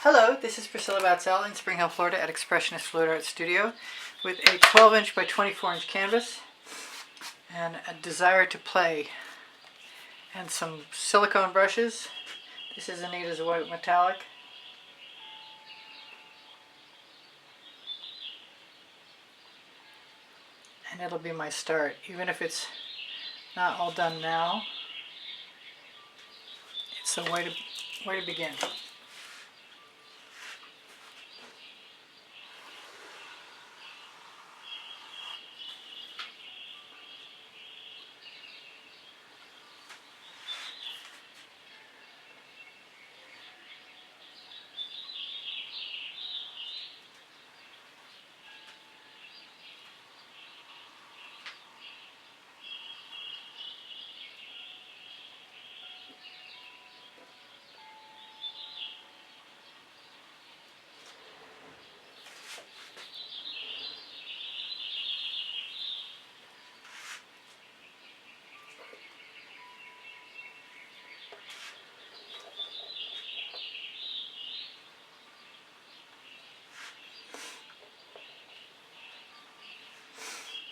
Hello, this is Priscilla Batzell in Spring Hill, Florida at Expressionist Colour Arte Studio with a 12-inch by 24-inch canvas and a desire to play and some silicone brushes. This is Anita's white metallic. And it'll be my start, even if it's not all done now. It's a way to begin.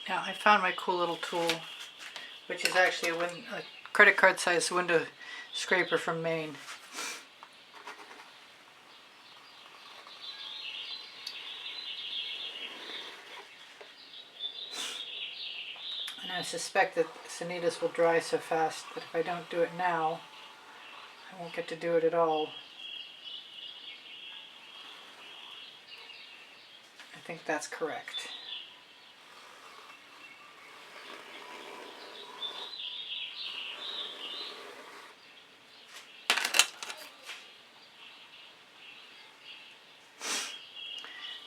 Now I found my cool little tool, which is actually a credit card size window scraper from Maine. And I suspect that Anita's will dry so fast that if I don't do it now, I won't get to do it at all. I think that's correct.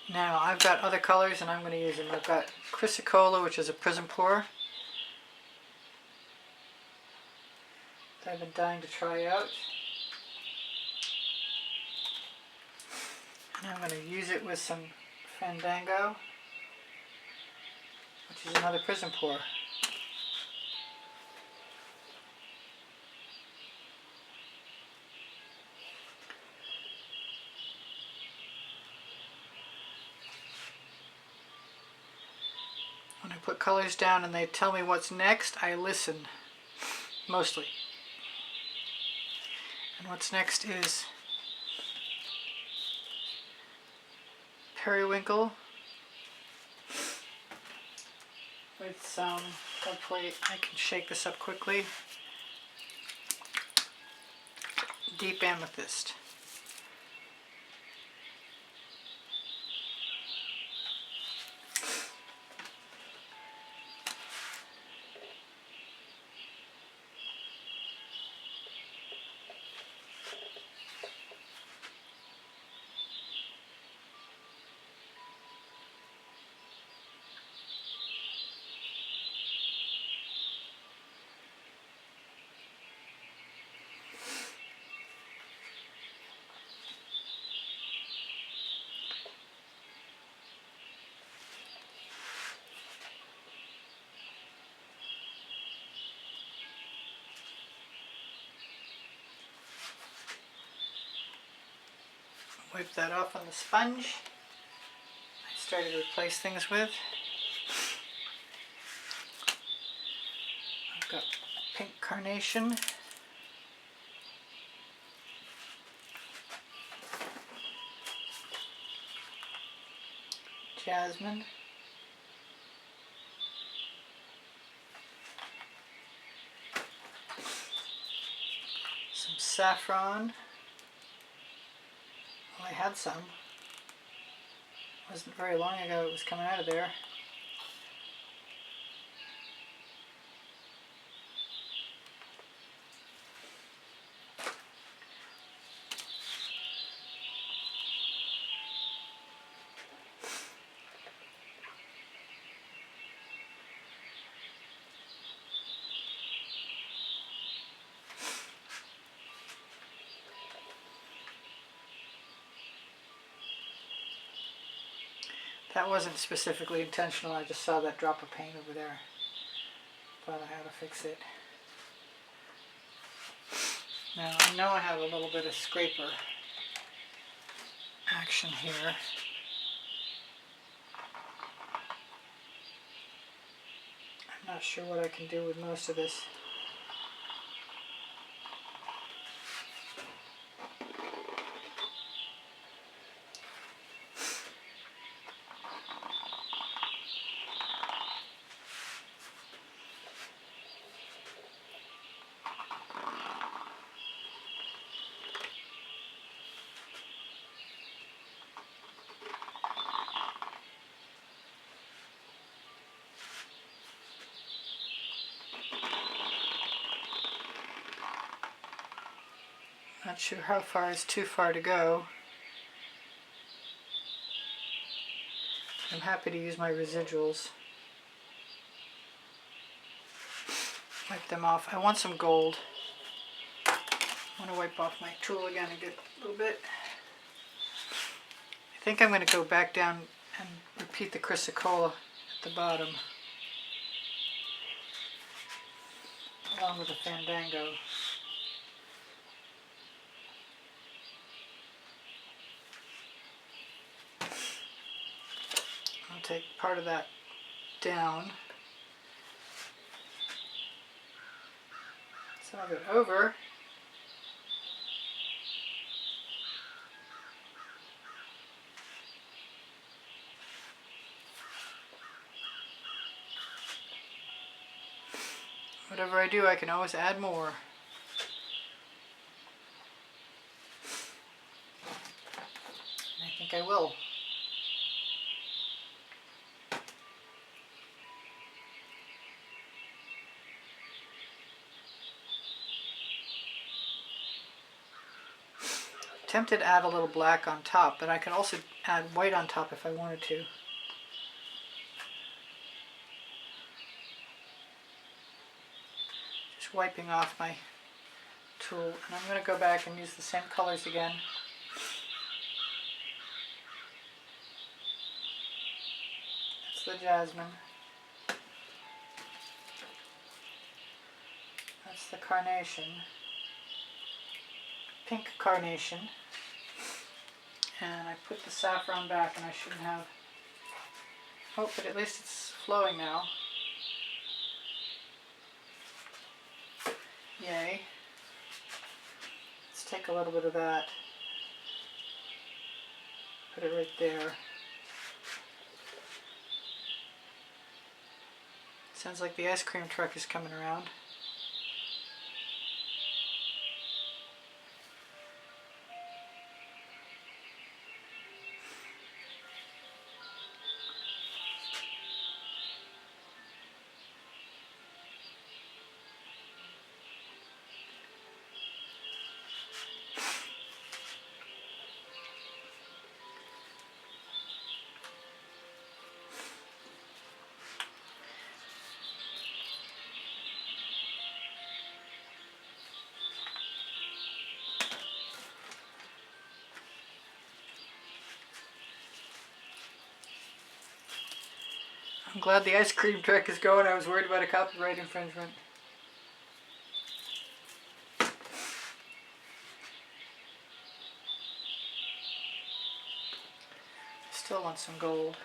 Now I've got other colors and I'm going to use them. I've got Chrysocolla, which is a Prizm pour that I've been dying to try out. And I'm going to use it with some Fandango, which is another Prizm pour. When I put colors down and they tell me what's next, I listen, mostly. And what's next is Periwinkle with some, hopefully I can shake this up quickly, Deep Amethyst. Wipe that off on the sponge I started to replace things with. I've got pink carnation, jasmine, some saffron. Well, I had some. It wasn't very long ago it was coming out of there. That wasn't specifically intentional, I just saw that drop of paint over there. Thought I had to fix it. Now I know I have a little bit of scraper action here. I'm not sure what I can do with most of this. Not sure how far is too far to go. I'm happy to use my residuals. Wipe them off. I want some gold. I want to wipe off my tool again and get a little bit. I think I'm going to go back down and repeat the Chrysocolla at the bottom, along with the Fandango. I'll take part of that down, some of it over, whatever I do, I can always add more. And I think I will. Tempted to add a little black on top, but I could also add white on top if I wanted to. Just wiping off my tool, and I'm going to go back and use the same colors again. That's the Jasmine. That's the Carnation. Pink Carnation. And I put the saffron back, and I shouldn't have. Oh, but at least it's flowing now. Yay. Let's take a little bit of that. Put it right there. Sounds like the ice cream truck is coming around. I'm glad the ice cream truck is going. I was worried about a copyright infringement. Still want some gold.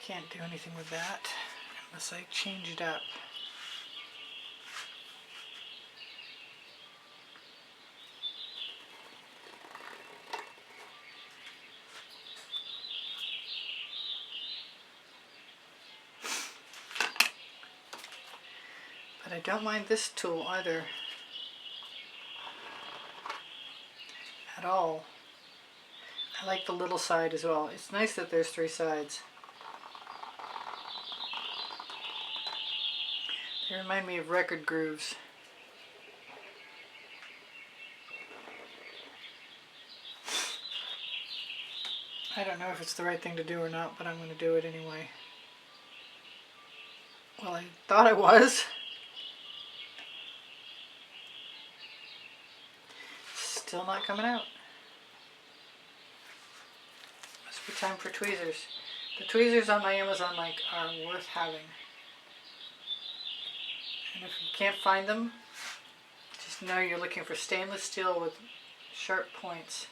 Can't do anything with that unless I change it up. But I don't mind this tool either. at all. I like the little side as well. It's nice that there's 3 sides. They remind me of record grooves. I don't know if it's the right thing to do or not, but I'm going to do it anyway. Well, I thought I was. Still not coming out. Must be time for tweezers. The tweezers on my Amazon link are worth having. And if you can't find them, just know you're looking for stainless steel with sharp points.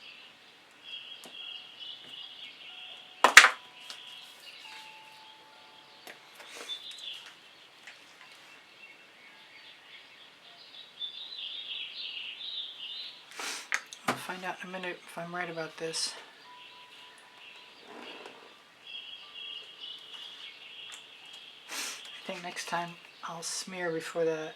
I'll find out in a minute if I'm right about this. I think next time I'll smear before that.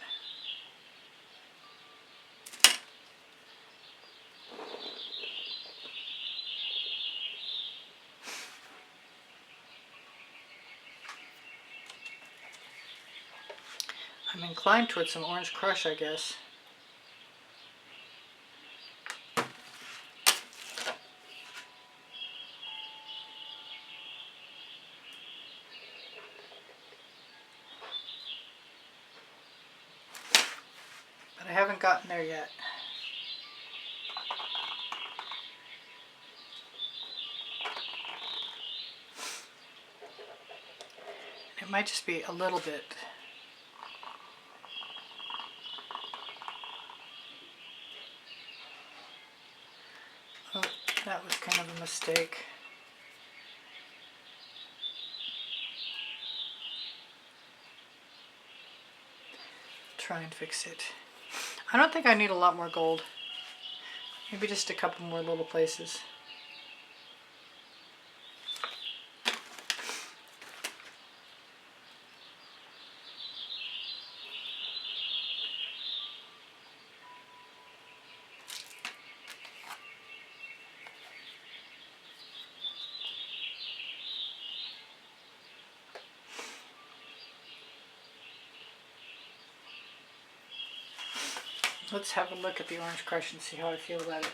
I'm inclined towards some orange crush, I guess. But I haven't gotten there yet. It might just be a little bit. Oh, that was kind of a mistake. Try and fix it. I don't think I need a lot more gold. Maybe just a couple more little places. Let's have a look at the orange crush and see how I feel about it.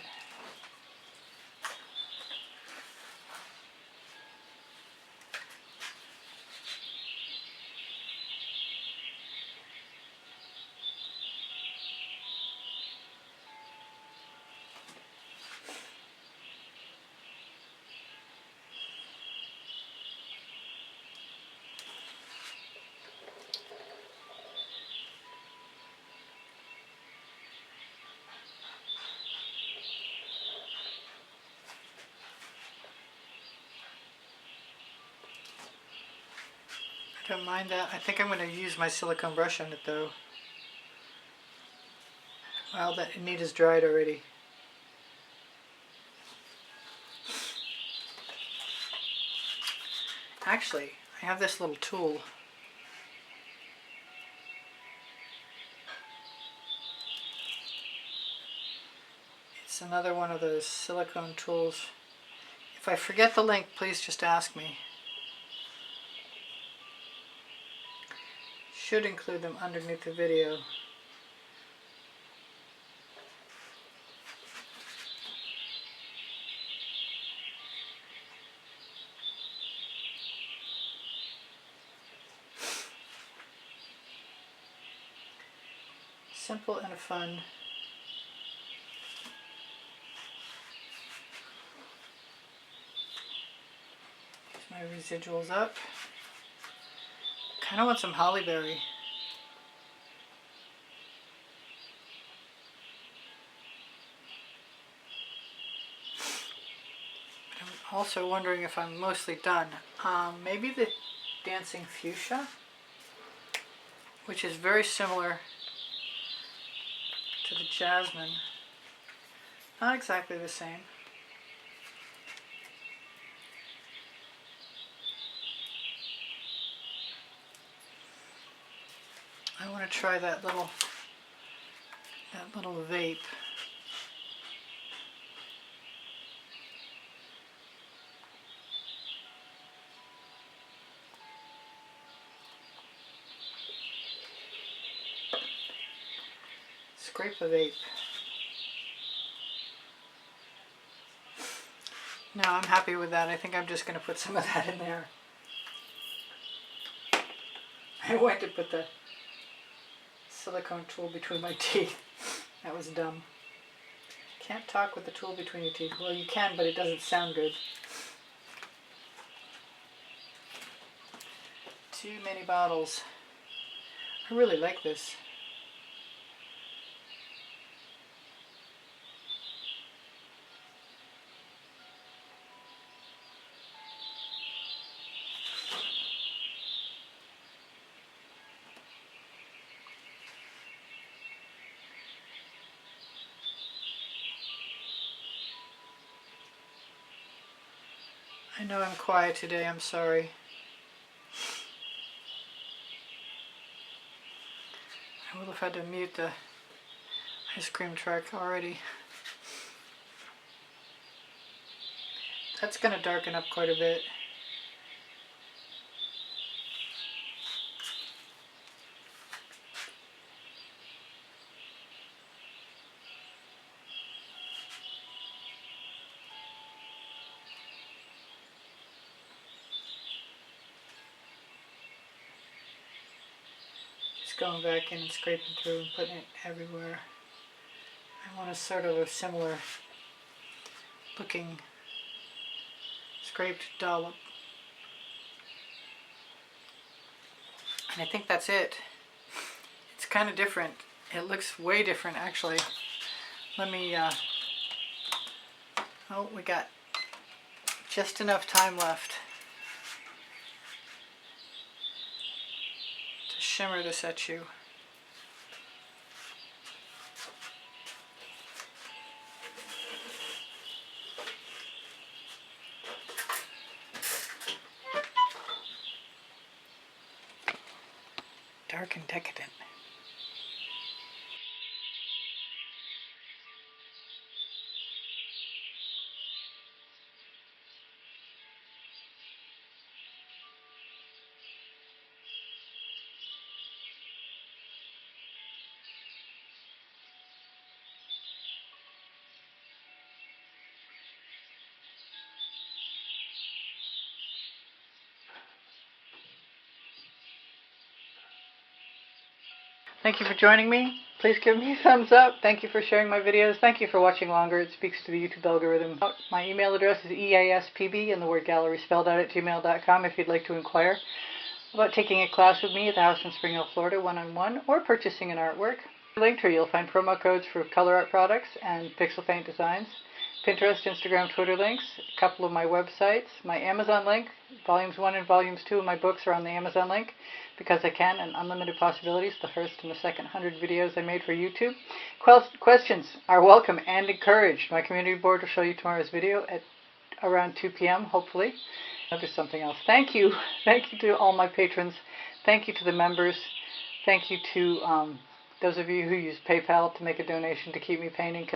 I don't mind that. I think I'm going to use my silicone brush on it though. Well, that meat is dried already. Actually, I have this little tool. It's another one of those silicone tools. If I forget the link, please just ask me. Should include them underneath the video. Simple and fun. Here's my residuals up. Kind of want some hollyberry. But I'm also wondering if I'm mostly done. Maybe the dancing fuchsia, which is very similar to the jasmine. Not exactly the same. I want to try that little vape. scrape of vape. No, I'm happy with that. I think I'm just going to put some of that in there. I went to put the silicone tool between my teeth. That was dumb. Can't talk with the tool between your teeth. Well, you can, but it doesn't sound good. Too many bottles. I really like this. I know I'm quiet today, I'm sorry. I will have had to mute the ice cream truck already. That's going to darken up quite a bit. Going back in and scraping through and putting it everywhere. I want a sort of a similar looking scraped dollop. And I think that's it. It's kind of different. It looks way different actually. Let me, oh, we got just enough time left shimmer this at you. Dark and decadent. Thank you for joining me. Please give me a thumbs up. Thank you for sharing my videos. Thank you for watching longer. It speaks to the YouTube algorithm. My email address is easpbgallery and the word gallery spelled out at gmail.com if you'd like to inquire about taking a class with me at the house in Spring Hill, Florida, one-on-one, or purchasing an artwork. Linked here you'll find promo codes for Color Art products and pixel paint designs, Pinterest, Instagram, Twitter links, a couple of my websites, my Amazon link. Volumes 1 and Volumes 2 of my books are on the Amazon link because I can, and Unlimited Possibilities, the first and the second 100 videos I made for YouTube. Questions are welcome and encouraged. My community board will show you tomorrow's video at around 2 p.m. hopefully. There's something else. Thank you. Thank you to all my patrons. Thank you to the members. Thank you to those of you who use PayPal to make a donation to keep me painting.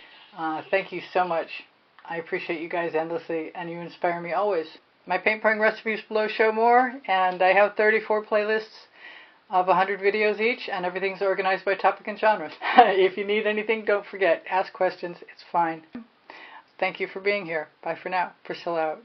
Thank you so much. I appreciate you guys endlessly, and you inspire me always. My paint pouring recipes below show more, and I have 34 playlists of 100 videos each, and everything's organized by topic and genres. If you need anything, don't forget, ask questions. It's fine. Thank you for being here. Bye for now. Priscilla out.